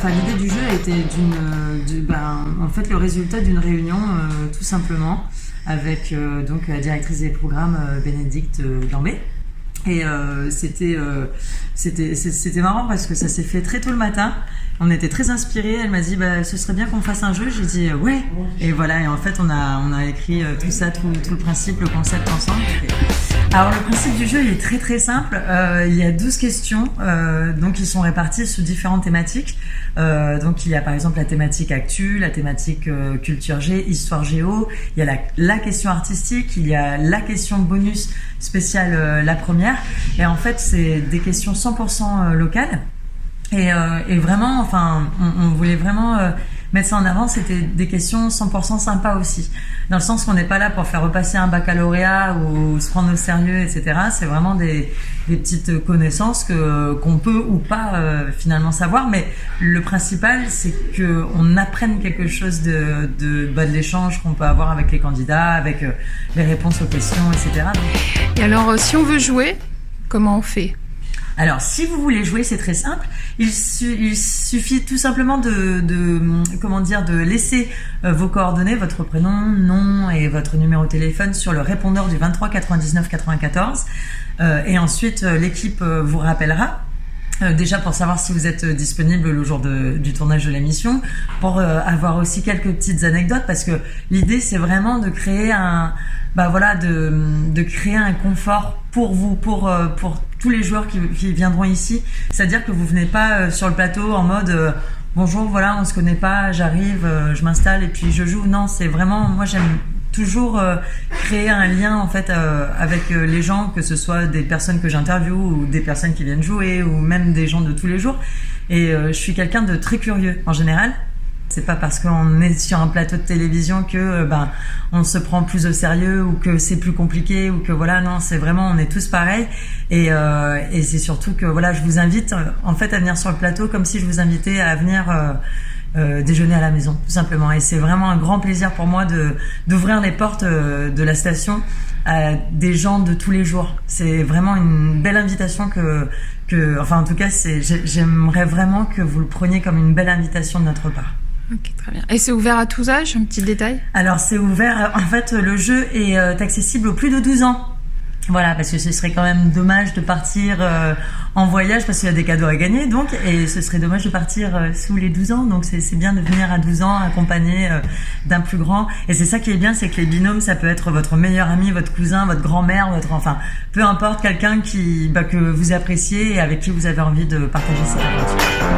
l'idée du jeu a été en fait, le résultat d'une réunion, tout simplement, avec donc la directrice des programmes, Bénédicte Gambé. Et c'était marrant parce que ça s'est fait très tôt le matin. On était très inspirés. Elle m'a dit ce serait bien qu'on fasse un jeu. J'ai dit ouais. Et voilà. Et en fait on a écrit tout ça, tout le principe, le concept ensemble. Alors le principe du jeu il est très très simple. Il y a 12 questions donc qui sont réparties sous différentes thématiques. Donc il y a par exemple la thématique actu, la thématique culture G, histoire géo. Il y a la question artistique, il y a la question bonus spéciale la première. Et en fait c'est des questions 100% locales. Et vraiment, enfin, on voulait vraiment mettre ça en avant. C'était des questions 100% sympas aussi, dans le sens qu'on n'est pas là pour faire repasser un baccalauréat ou se prendre au sérieux, etc. C'est vraiment des petites connaissances qu'on peut ou pas finalement savoir. Mais le principal, c'est que on apprenne quelque chose de l'échange qu'on peut avoir avec les candidats, avec les réponses aux questions, etc. Et alors, si on veut jouer, comment on fait ? Alors, si vous voulez jouer, c'est très simple. Il suffit tout simplement de laisser vos coordonnées, votre prénom, nom et votre numéro de téléphone sur le répondeur du 23 99 94. Et ensuite, l'équipe vous rappellera. Déjà pour savoir si vous êtes disponible le jour du tournage de l'émission, pour avoir aussi quelques petites anecdotes, parce que l'idée c'est vraiment de créer de créer un confort pour vous, pour tous les joueurs qui viendront ici. C'est-à-dire que vous venez pas sur le plateau en mode bonjour, voilà, on se connaît pas, j'arrive, je m'installe et puis je joue. Non, c'est vraiment, moi j'aime toujours créer un lien en fait avec les gens, que ce soit des personnes que j'interviewe ou des personnes qui viennent jouer ou même des gens de tous les jours. Et je suis quelqu'un de très curieux en général. C'est pas parce qu'on est sur un plateau de télévision que on se prend plus au sérieux ou que c'est plus compliqué ou que voilà, non, c'est vraiment, on est tous pareils. Et c'est surtout que voilà, je vous invite en fait à venir sur le plateau comme si je vous invitais à venir déjeuner à la maison, tout simplement. Et c'est vraiment un grand plaisir pour moi d'ouvrir les portes de la station à des gens de tous les jours. C'est vraiment une belle invitation enfin en tout cas, j'aimerais vraiment que vous le preniez comme une belle invitation de notre part. Ok, très bien. Et c'est ouvert à tous âges, un petit détail ? Alors c'est ouvert, en fait le jeu est accessible aux plus de 12 ans. Voilà, parce que ce serait quand même dommage de partir en voyage, parce qu'il y a des cadeaux à gagner, donc, et ce serait dommage de partir sous les 12 ans, donc c'est bien de venir à 12 ans accompagné d'un plus grand. Et c'est ça qui est bien, c'est que les binômes, ça peut être votre meilleur ami, votre cousin, votre grand-mère, enfin, peu importe, quelqu'un que vous appréciez et avec qui vous avez envie de partager cette aventure.